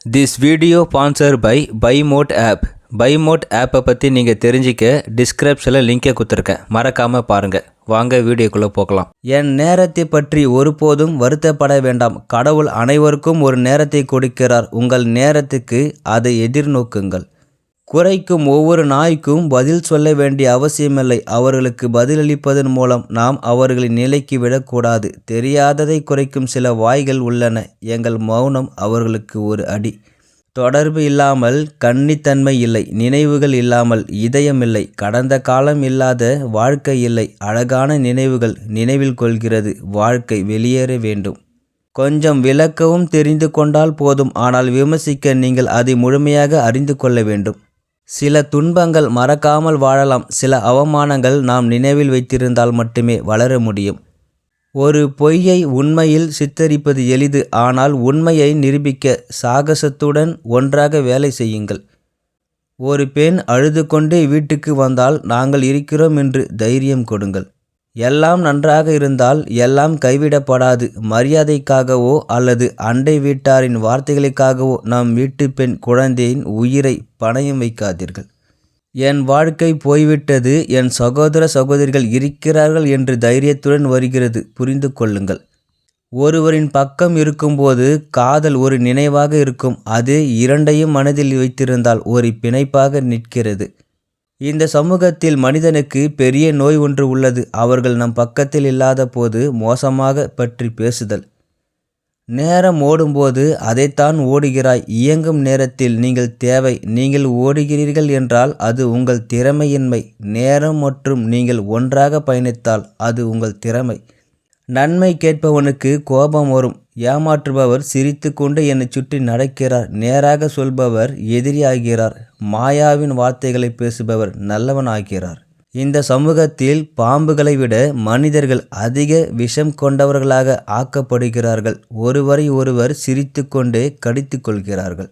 This video sponsor by Bymot app. Bymot ஆப்பை பற்றி நீங்கள் தெரிஞ்சிக்க டிஸ்கிரிப்ஷனில் லிங்கை கொடுத்துருக்கேன், மறக்காமல் பாருங்கள். வாங்க வீடியோக்குள்ளே போகலாம். என் நேரத்தை பற்றி ஒருபோதும் வருத்தப்பட வேண்டாம். கடவுள் அனைவருக்கும் ஒரு நேரத்தை கொடுக்கிறார். உங்கள் நேரத்துக்கு அதை எதிர்நோக்குங்கள். குறைக்கும் ஒவ்வொரு நாய்க்கும் பதில் சொல்ல வேண்டிய அவசியமில்லை. அவர்களுக்கு பதிலளிப்பதன் மூலம் நாம் அவர்களின் நிலைக்கு விடக்கூடாது. தெரியாததை குறைக்கும் சில வாய்கள் உள்ளன. எங்கள் மௌனம் அவர்களுக்கு ஒரு அடி. தொடர்பு இல்லாமல் கன்னித்தன்மை இல்லை. நினைவுகள் இல்லாமல் இதயம் இல்லை. கடந்த காலம் இல்லாத வாழ்க்கை இல்லை. அழகான நினைவுகள் நினைவில் கொள்கிறது. வாழ்க்கை வெளியேற வேண்டும். கொஞ்சம் விளக்கவும் தெரிந்து கொண்டால் போதும். ஆனால் விமர்சிக்க நீங்கள் அதை முழுமையாக அறிந்து கொள்ள வேண்டும். சில துன்பங்கள் மறக்காமல் வாழலாம். சில அவமானங்கள் நாம் நினைவில் வைத்திருந்தால் மட்டுமே வளர முடியும். ஒரு பொய்யை உண்மையில் சித்தரிப்பது எளிது. ஆனால் உண்மையை நிரூபிக்க சாகசத்துடன் ஒன்றாக வேலை செய்யுங்கள். ஒரு பெண் அழுது கொண்டே வீட்டுக்கு வந்தால் நாங்கள் இருக்கிறோம் என்று தைரியம் கொடுங்கள். எல்லாம் நன்றாக இருந்தால் எல்லாம் கைவிடப்படாது. மரியாதைக்காகவோ அல்லது அண்டை வீட்டாரின் வார்த்தைகளுக்காகவோ நம் வீட்டு பெண் குழந்தையின் உயிரை பணயம் வைக்காதீர்கள். என் வாழ்க்கை போய்விட்டது, என் சகோதர சகோதரிகள் இருக்கிறார்கள் என்று தைரியத்துடன் வருகிறது. புரிந்து கொள்ளுங்கள். ஒருவரின் பக்கம் இருக்கும்போது காதல் ஒரு நினைவாக இருக்கும். அது இரண்டையும் மனதில் வைத்திருந்தால் ஒரு பிணைப்பாக நிற்கிறது. இந்த சமூகத்தில் மனிதனுக்கு பெரிய நோய் ஒன்று உள்ளது. அவர்கள் நம் பக்கத்தில் இல்லாத போது மோசமாக பற்றி பேசுதல். நேரம் ஓடும்போது அதைத்தான் ஓடுகிறாய். இயங்கும் நேரத்தில் நீங்கள் தேவை. நீங்கள் ஓடுகிறீர்கள் என்றால் அது உங்கள் திறமையின்மை. நேரம் மற்றும் நீங்கள் ஒன்றாக பயணித்தால் அது உங்கள் திறமை. நன்மை கேட்பவனுக்கு கோபம் வரும். ஏமாற்றுபவர் சிரித்து கொண்டு என்னை சுற்றி நடக்கிறார். நேராக சொல்பவர் எதிரியாகிறார். மாயாவின் வார்த்தைகளை பேசுபவர் நல்லவன் ஆகிறார். இந்த சமூகத்தில் பாம்புகளை விட மனிதர்கள் அதிக விஷம் கொண்டவர்களாக ஆக்கப்படுகிறார்கள். ஒருவரை ஒருவர் சிரித்து கொண்டே கடித்து கொள்கிறார்கள்.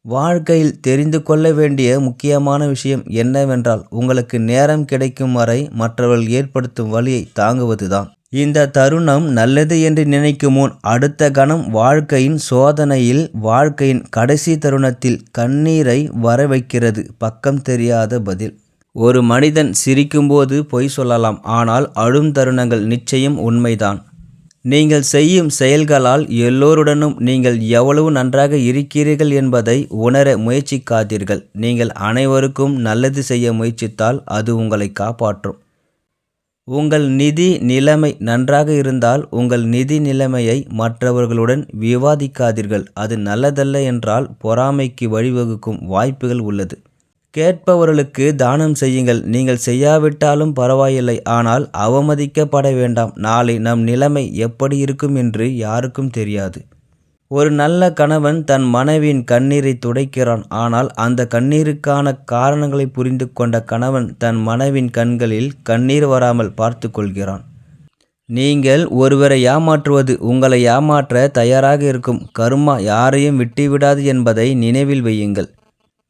வாழ்க்கையில் தெரிந்து கொள்ள வேண்டிய முக்கியமான விஷயம் என்னவென்றால், உங்களுக்கு நேரம் கிடைக்கும் வரை மற்றவர்கள் ஏற்படுத்தும் வலியை தாங்குவதுதான். இந்த தருணம் நல்லது என்று நினைக்கும் முன் அடுத்த கணம் வாழ்க்கையின் சோதனையில், வாழ்க்கையின் கடைசி தருணத்தில் கண்ணீரை வர வைக்கிறது. பக்கம் தெரியாத பதில். ஒரு மனிதன் சிரிக்கும்போது பொய் சொல்லலாம், ஆனால் அழும் தருணங்கள் நிச்சயம் உண்மைதான். நீங்கள் செய்யும் செயல்களால் எல்லோருடனும் நீங்கள் எவ்வளவு நன்றாக இருக்கிறீர்கள் என்பதை உணர முயற்சிக்காதீர்கள். நீங்கள் அனைவருக்கும் நல்லது செய்ய முயற்சித்தால் அது உங்களை காப்பாற்றும். உங்கள் நிதி நிலைமை நன்றாக இருந்தால் உங்கள் நிதி நிலைமையை மற்றவர்களுடன் விவாதிக்காதீர்கள். அது நல்லதல்ல என்றால் பொறாமைக்கு வழிவகுக்கும் வாய்ப்புகள் உள்ளது. கேட்பவர்களுக்கு தானம் செய்யுங்கள். நீங்கள் செய்யாவிட்டாலும் பரவாயில்லை, ஆனால் அவமதிக்கப்பட வேண்டாம். நாளை நம் நிலைமை எப்படி இருக்கும் என்று யாருக்கும் தெரியாது. ஒரு நல்ல கணவன் தன் மனைவியின் கண்ணீரை துடைக்கிறான். ஆனால் அந்த கண்ணீருக்கான காரணங்களை புரிந்து கொண்ட கணவன் தன் மனைவியின் கண்களில் கண்ணீர் வராமல் பார்த்து கொள்கிறான். நீங்கள் ஒருவரை ஏமாற்றுவது உங்களை ஏமாற்ற தயாராக இருக்கும். கர்மா யாரையும் விட்டுவிடாது என்பதை நினைவில் வையுங்கள்.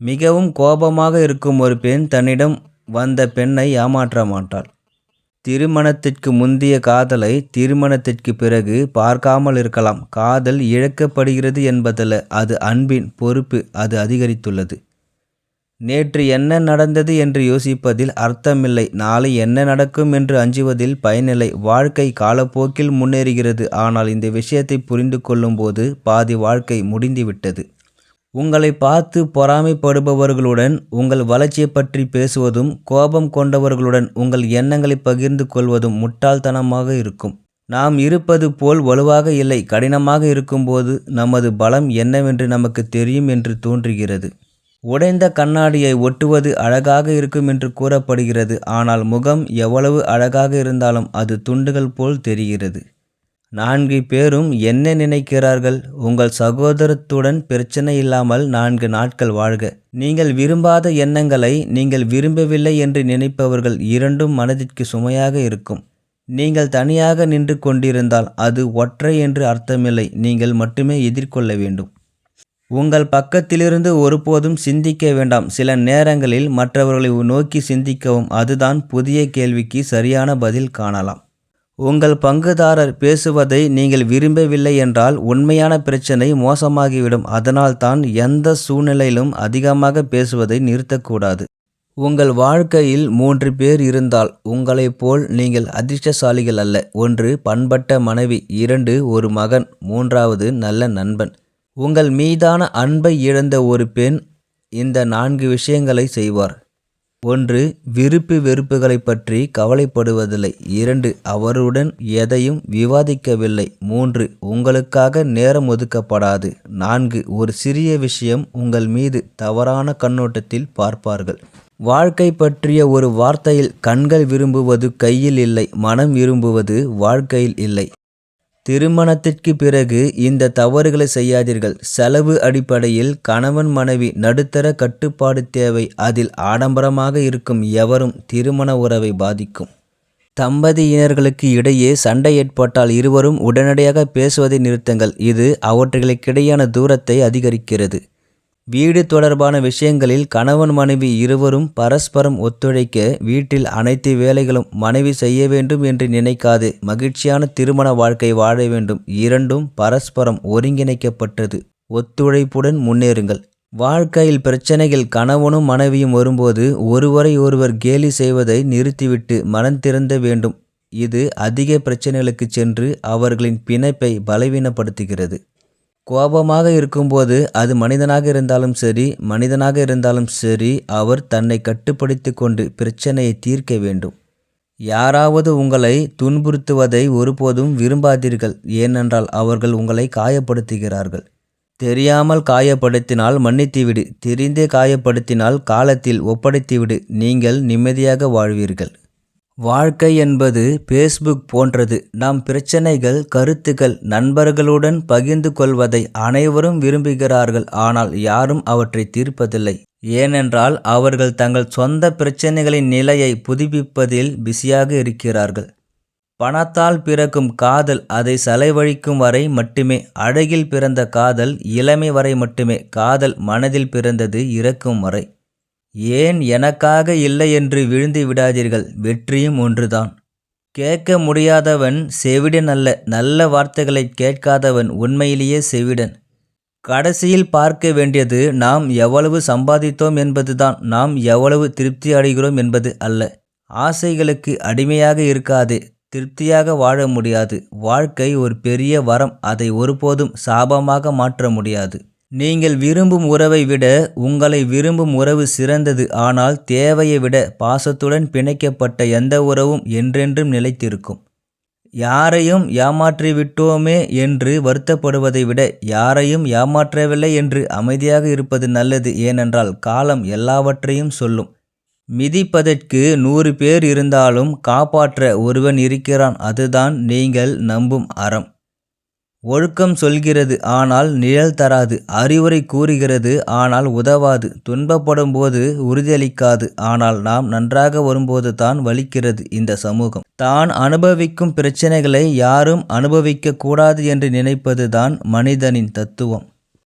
மிகவும் கோபமாக இருக்கும் ஒரு பெண் தன்னிடம் வந்த பெண்ணை ஏமாற்ற மாட்டாள். திருமணத்திற்கு முந்தைய காதலை திருமணத்திற்கு பிறகு பார்க்காமல் இருக்கலாம். காதல் இழக்கப்படுகிறது என்பதல்ல, அது அன்பின் பொறுப்பு. அது அதிகரித்துள்ளது. நேற்று என்ன நடந்தது என்று யோசிப்பதில் அர்த்தமில்லை. நாளை என்ன நடக்கும் என்று அஞ்சுவதில் பயனில்லை. வாழ்க்கை காலப்போக்கில் முன்னேறுகிறது. ஆனால் இந்த விஷயத்தை புரிந்து கொள்ளும்போது பாதி வாழ்க்கை முடிந்துவிட்டது. உங்களை பார்த்து பொறாமைப்படுபவர்களுடன் உங்கள் வளர்ச்சியை பற்றி பேசுவதும், கோபம் கொண்டவர்களுடன் உங்கள் எண்ணங்களை பகிர்ந்து கொள்வதும் முட்டாள்தனமாக இருக்கும். நாம் இருப்பது போல் வலுவாக இல்லை. கடினமாக இருக்கும்போது நமது பலம் என்னவென்று நமக்கு தெரியும் என்று தோன்றுகிறது. உடைந்த கண்ணாடியை ஒட்டுவது அழகாக இருக்கும் என்று கூறப்படுகிறது. ஆனால் முகம் எவ்வளவு அழகாக இருந்தாலும் அது துண்டுகள் போல் தெரிகிறது. 4 பேரும் என்ன நினைக்கிறார்கள்? உங்கள் சகோதரத்துடன் பிரச்சனை இல்லாமல் 4 நாட்கள் வாழ்க. நீங்கள் விரும்பாத எண்ணங்களை நீங்கள் விரும்பவில்லை என்று நினைப்பவர்கள் இரண்டும் மனதிற்கு சுமையாக இருக்கும். நீங்கள் தனியாக நின்று கொண்டிருந்தால் அது ஒற்றை என்று அர்த்தமில்லை. நீங்கள் மட்டுமே எதிர்கொள்ள வேண்டும். உங்கள் பக்கத்திலிருந்து ஒருபோதும் சிந்திக்க வேண்டாம். சில நேரங்களில் மற்றவர்களை நோக்கி சிந்திக்கவும். அதுதான் புதிய கேள்விக்கு சரியான பதில் காணலாம். உங்கள் பங்குதாரர் பேசுவதை நீங்கள் விரும்பவில்லை என்றால் உண்மையான பிரச்சனை மோசமாகிவிடும். அதனால்தான் எந்த சூழ்நிலையிலும் அதிகமாக பேசுவதை நிறுத்தக்கூடாது. உங்கள் வாழ்க்கையில் 3 பேர் இருந்தால் உங்களைப் போல் நீங்கள் அதிர்ஷ்டசாலிகள் அல்ல. 1 பண்பட்ட மனைவி, 2 ஒரு மகன், 3வது நல்ல நண்பன். உங்கள் மீதான அன்பை இழந்த ஒரு பெண் இந்த 4 விஷயங்களை செய்வார். 1 விருப்பு வெறுப்புகளை பற்றி கவலைப்படுவதில்லை. 2 அவருடன் எதையும் விவாதிக்கவில்லை. 3 உங்களுக்காக நேரம் ஒதுக்கப்படாது. 4 ஒரு சிறிய விஷயம் உங்கள் மீது தவறான கண்ணோட்டத்தில் பார்ப்பார்கள். வாழ்க்கை பற்றிய ஒரு வார்த்தையில் கண்கள் விரும்புவது கையில் இல்லை, மனம் விரும்புவது வாழ்க்கையில் இல்லை. திருமணத்திற்கு பிறகு இந்த தவறுகளை செய்யாதீர்கள். செலவு அடிப்படையில் கணவன் மனைவி நடுத்தர கட்டுப்பாடு தேவை. அதில் ஆடம்பரமாக இருக்கும் எவரும் திருமண உறவை பாதிக்கும். தம்பதியினர்களுக்கு இடையே சண்டை ஏற்பட்டால் இருவரும் உடனடியாக பேசுவதை நிறுத்துங்கள். இது அவர்களுக்கிடையான தூரத்தை அதிகரிக்கிறது. வீடு தொடர்பான விஷயங்களில் கணவன் மனைவி இருவரும் பரஸ்பரம் ஒத்துழைக்க. வீட்டில் அனைத்து வேலைகளும் மனைவி செய்ய வேண்டும் என்று நினைக்காது. மகிழ்ச்சியான திருமண வாழ்க்கை வாழ வேண்டும். இரண்டும் பரஸ்பரம் ஒருங்கிணைக்கப்பட்டது. ஒத்துழைப்புடன் முன்னேறுங்கள். வாழ்க்கையில் பிரச்சனைகள் கணவனும் மனைவியும் வரும்போது ஒருவரை ஒருவர் கேலி செய்வதை நிறுத்திவிட்டு மனம் திறந்த வேண்டும். இது அதிக பிரச்சனைகளுக்கு சென்று அவர்களின் பிணைப்பை பலவீனப்படுத்துகிறது. கோபமாக இருக்கும்போது அது மனிதனாக இருந்தாலும் சரி அவர் தன்னை கட்டுப்படுத்தி கொண்டு பிரச்சனையை தீர்க்க வேண்டும். யாராவது உங்களை துன்புறுத்துவதை ஒருபோதும் விரும்பாதீர்கள். ஏனென்றால் அவர்கள் உங்களை காயப்படுத்துகிறார்கள். தெரியாமல் காயப்படுத்தினால் மன்னித்துவிடு. தெரிந்தே காயப்படுத்தினால் காலத்தில் ஒப்படைத்துவிடு. நீங்கள் நிம்மதியாக வாழ்வீர்கள். வாழ்க்கை என்பது ஃபேஸ்புக் போன்றது. நாம் பிரச்சனைகள், கருத்துக்கள், நண்பர்களுடன் பகிர்ந்து கொள்வதை அனைவரும் விரும்புகிறார்கள். ஆனால் யாரும் அவற்றை தீர்ப்பதில்லை. ஏனென்றால் அவர்கள் தங்கள் சொந்த பிரச்சனைகளின் நிலையை புதுப்பிப்பதில் பிஸியாக இருக்கிறார்கள். பணத்தால் பிறக்கும் காதல் அதை செலவழிக்கும் வரை மட்டுமே. அழகில் பிறந்த காதல் இளமை வரை மட்டுமே. காதல் மனதில் பிறந்தது இறக்கும் வரை. ஏன் எனக்காக இல்லை என்று விழுந்து விடாதீர்கள். வெற்றியும் ஒன்றுதான். கேட்க முடியாதவன் செவிடன் அல்ல. நல்ல வார்த்தைகளை கேட்காதவன் உண்மையிலேயே செவிடன். கடைசியில் பார்க்க வேண்டியது நாம் எவ்வளவு சம்பாதித்தோம் என்பதுதான். நாம் எவ்வளவு திருப்தி அடைகிறோம் என்பது அல்ல. ஆசைகளுக்கு அடிமையாக இருக்காதே. திருப்தியாக வாழ முடியாது. வாழ்க்கை ஒரு பெரிய வரம். அதை ஒருபோதும் சாபமாக மாற்ற முடியாது. நீங்கள் விரும்பும் உறவை விட உங்களை விரும்பும் உறவு சிறந்தது. ஆனால் தேவையை விட பாசத்துடன் பிணைக்கப்பட்ட எந்த உறவும் என்றென்றும் நிலைத்திருக்கும். யாரையும் ஏமாற்றிவிட்டோமே என்று வருத்தப்படுவதை விட யாரையும் ஏமாற்றவில்லை என்று அமைதியாக இருப்பது நல்லது. ஏனென்றால் காலம் எல்லாவற்றையும் சொல்லும். மிதிப்பதற்கு 100 பேர் இருந்தாலும் காப்பாற்ற ஒருவன் இருக்கிறான். அதுதான் நீங்கள் நம்பும் அறம். ஒழுக்கம் சொல்கிறது ஆனால் நிழல் தராது. அறிவுரை கூறுகிறது ஆனால் உதவாது. துன்பப்படும் போது உறுதியளிக்காது. ஆனால் நாம் நன்றாக வரும்போது தான் வலிக்கிறது. இந்த சமூகம் தான் அனுபவிக்கும் பிரச்சனைகளை யாரும் அனுபவிக்க கூடாது என்று நினைப்பது தான் மனிதனின் தத்துவம்.